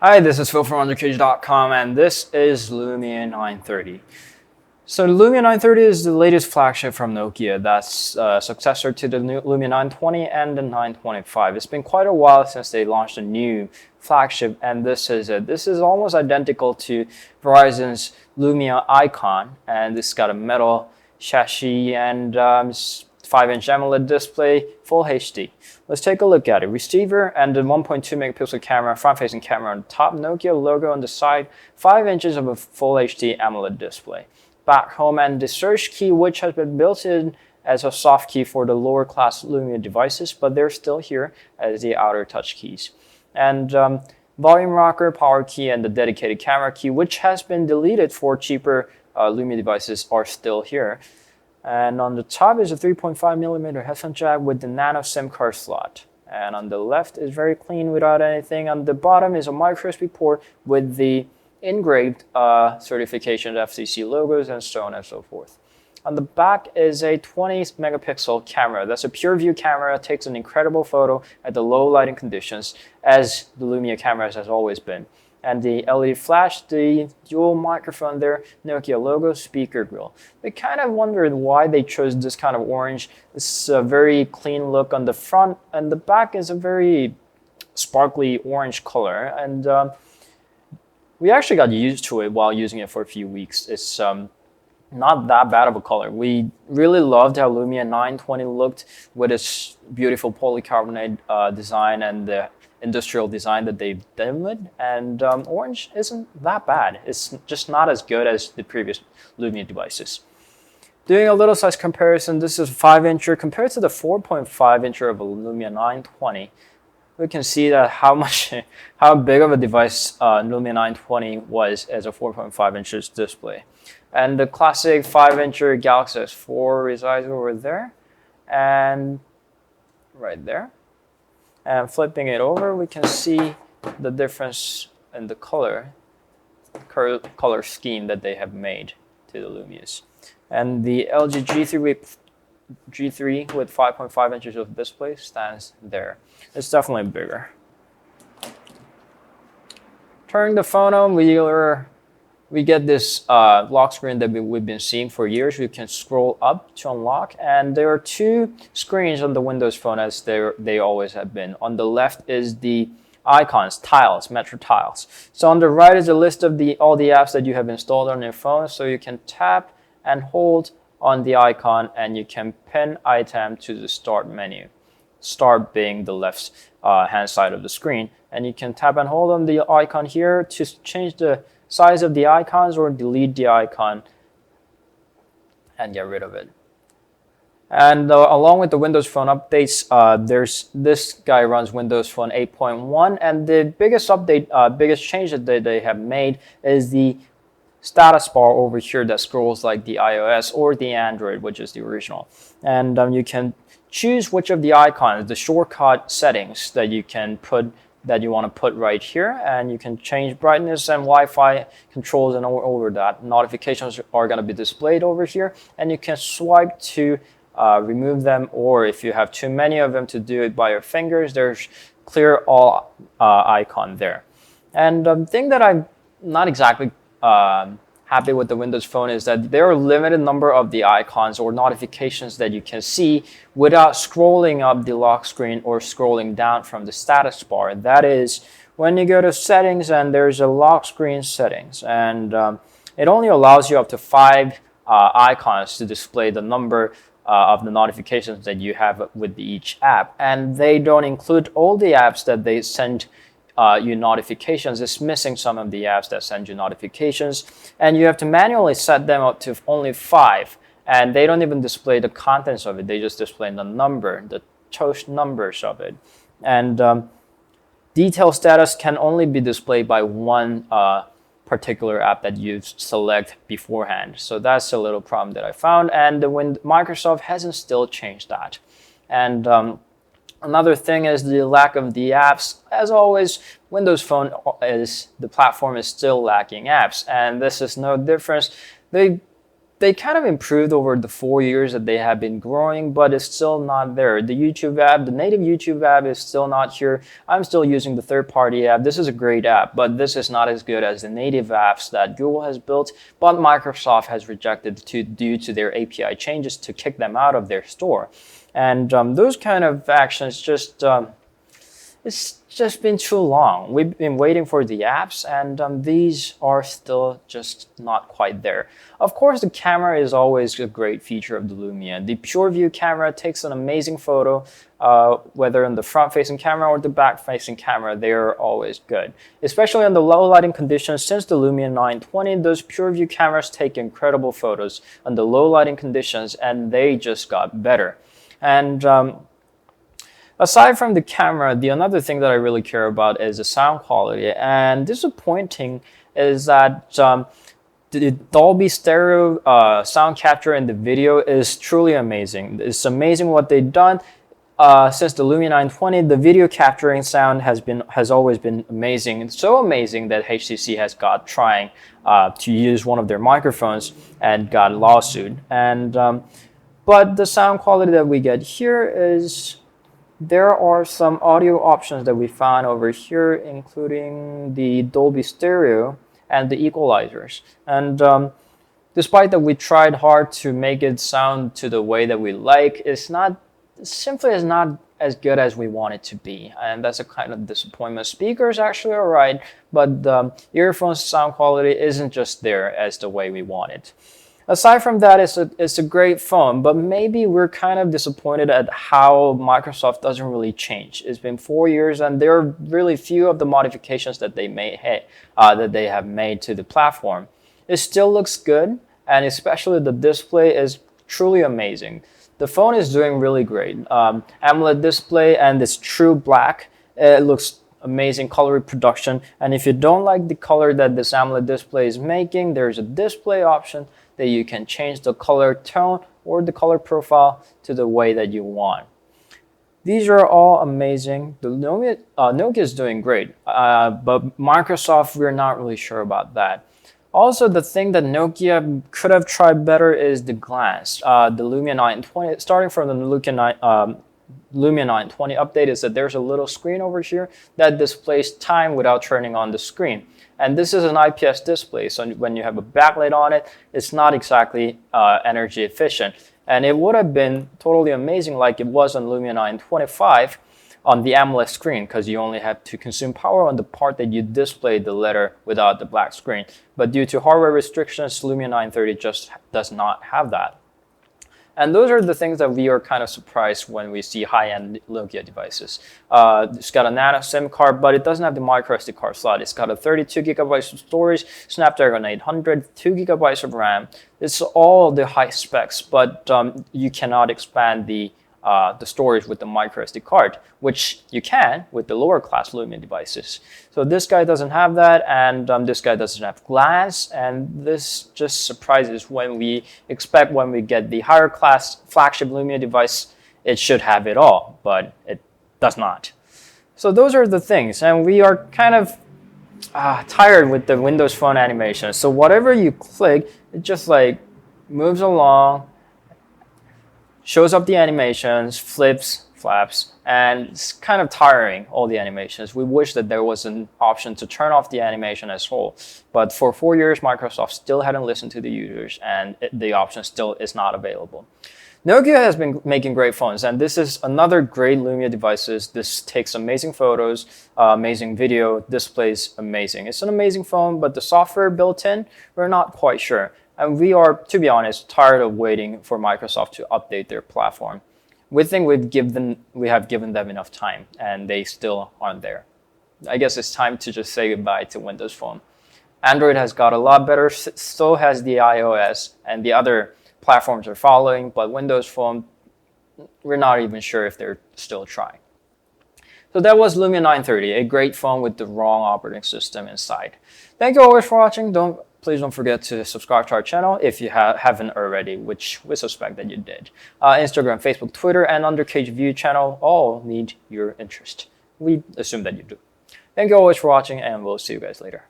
Hi, this is Phil from underKG.com, and this is Lumia 930. So the Lumia 930 is the latest flagship from Nokia. That's a successor to the new Lumia 920 and the 925. It's been quite a while since they launched a new flagship, and this is it. This is almost identical to Verizon's Lumia Icon, and this got a metal chassis and 5-inch AMOLED display, full HD. Let's take a look at it. Receiver and the 1.2 megapixel camera, front-facing camera on the top, Nokia logo on the side, 5 inches of a full HD AMOLED display. Back home, and the search key, which has been built in as a soft key for the lower class Lumia devices, but they're still here as the outer touch keys. And volume rocker, power key, and the dedicated camera key, which has been deleted for cheaper Lumia devices, are still here. And on the top is a 3.5mm headphone jack with the nano SIM card slot. And on the left is very clean without anything. On the bottom is a micro USB port with the engraved certification FCC logos and so on and so forth. On the back is a 20 megapixel camera. That's a pure view camera. It takes an incredible photo at the low lighting conditions, as the Lumia cameras has always been. And the LED flash, the dual microphone there, Nokia logo, speaker grill. They kind of wondered why they chose this kind of orange. It's a very clean look on the front, and the back is a very sparkly orange color. And we actually got used to it while using it for a few weeks. It's not that bad of a color. We really loved how Lumia 920 looked with its beautiful polycarbonate design and the industrial design that they've done with, and orange isn't that bad. It's just not as good as the previous Lumia devices. Doing a little size comparison, this is a 5-incher compared to the 4.5-incher of a Lumia 920. We can see that how big of a device Lumia 920 was as a 4.5 inches display. And the classic 5-incher Galaxy S4 resides over there and right there. And flipping it over, we can see the difference in the color scheme that they have made to the Lumias. And the LG G3 with 5.5 inches of display stands there. It's definitely bigger. Turning the phone on, we get this lock screen that we've been seeing for years. We can scroll up to unlock, and there are two screens on the Windows Phone as they always have been. On the left is the icons, tiles, Metro tiles. So on the right is a list of all the apps that you have installed on your phone. So you can tap and hold on the icon, and you can pin item to the start menu. Start being the left hand side of the screen, and you can tap and hold on the icon here to change the size of the icons or delete the icon and get rid of it. And along with the Windows Phone updates, there's this guy runs Windows Phone 8.1, and the biggest update, biggest change that they have made is the status bar over here that scrolls like the iOS or the Android, which is the original. And you can choose which of the icons, the shortcut settings that you can put, that you want to put right here, and you can change brightness and Wi-Fi controls and over that. Notifications are going to be displayed over here, and you can swipe to remove them, or if you have too many of them, to do it by your fingers. There's clear all icon there. And the thing that I'm not exactly happy with the Windows Phone is that there are a limited number of the icons or notifications that you can see without scrolling up the lock screen or scrolling down from the status bar. That is, when you go to settings and there's a lock screen settings, and it only allows you up to 5 icons to display the number of the notifications that you have with each app, and they don't include all the apps that they send you notifications. It's missing some of the apps that send you notifications, and you have to manually set them up to only 5, and they don't even display the contents of it. They just display the number, the toast numbers of it. And detail status can only be displayed by one particular app that you select beforehand. So that's a little problem that I found, and when Microsoft hasn't still changed that. And another thing is the lack of the apps. As always, Windows Phone the platform is still lacking apps, and this is no difference. They they kind of improved over the 4 years that they have been growing, but it's still not there. The YouTube app, the native YouTube app is still not here. I'm still using the third-party app. This is a great app, but this is not as good as the native apps that Google has built, but Microsoft has rejected due to their API changes to kick them out of their store. And those kind of actions it's just been too long. We've been waiting for the apps, and these are still just not quite there. Of course, the camera is always a great feature of the Lumia. The pure view camera takes an amazing photo, whether in the front-facing camera or the back-facing camera, they're always good. Especially in the low lighting conditions, since the Lumia 920, those pure view cameras take incredible photos under low lighting conditions, and they just got better. And aside from the camera, the another thing that I really care about is the sound quality. And disappointing is that the Dolby Stereo sound capture in the video is truly amazing. It's amazing what they've done. Since the Lumia 920, the video capturing sound has always been amazing. It's so amazing that HTC has got trying to use one of their microphones and got a lawsuit. And but the sound quality that we get here is, there are some audio options that we found over here, including the Dolby Stereo and the equalizers. And despite that we tried hard to make it sound to the way that we like, it's not as good as we want it to be. And that's a kind of disappointment. Speakers actually are right, but the earphones sound quality isn't just there as the way we want it. Aside from that, it's a great phone, but maybe we're kind of disappointed at how Microsoft doesn't really change. It's been 4 years, and there are really few of the modifications that they have made to the platform. It still looks good, and especially the display is truly amazing. The phone is doing really great. AMOLED display and it's true black. It looks amazing color reproduction, and if you don't like the color that this AMOLED display is making, there's a display option that you can change the color tone or the color profile to the way that you want. These are all amazing. The Nokia is doing great, but Microsoft, we're not really sure about that. Also, the thing that Nokia could have tried better is the glass. The Lumia 920, starting from the Lumia 920 update, is that there's a little screen over here that displays time without turning on the screen. And this is an IPS display, so when you have a backlight on it, it's not exactly energy efficient. And it would have been totally amazing like it was on Lumia 925 on the AMOLED screen, because you only have to consume power on the part that you display the letter without the black screen. But due to hardware restrictions, Lumia 930 just does not have that. And those are the things that we are kind of surprised when we see high-end Nokia devices. It's got a nano SIM card, but it doesn't have the micro SD card slot. It's got a 32 gigabytes of storage, Snapdragon 800, 2 gigabytes of RAM. It's all the high specs, but you cannot expand the storage with the micro SD card, which you can with the lower class Lumia devices. So this guy doesn't have that, and this guy doesn't have glass, and this just surprises when we get the higher class flagship Lumia device, it should have it all, but it does not. So those are the things, and we are kind of tired with the Windows Phone animation. So whatever you click, it just like moves along, shows up the animations, flips, flaps, and it's kind of tiring, all the animations. We wish that there was an option to turn off the animation as whole. But for 4 years, Microsoft still hadn't listened to the users, and the option still is not available. Nokia has been making great phones, and this is another great Lumia devices. This takes amazing photos, amazing video, displays amazing. It's an amazing phone, but the software built in, we're not quite sure. And we are, to be honest, tired of waiting for Microsoft to update their platform. We think we have given them enough time, and they still aren't there. I guess it's time to just say goodbye to Windows Phone. Android has got a lot better, so has the iOS, and the other platforms are following, but Windows Phone, we're not even sure if they're still trying. So that was Lumia 930, a great phone with the wrong operating system inside. Thank you always for watching. Please don't forget to subscribe to our channel if you haven't already, which we suspect that you did. Instagram, Facebook, Twitter, and underKG View channel all need your interest. We assume that you do. Thank you always for watching, and we'll see you guys later.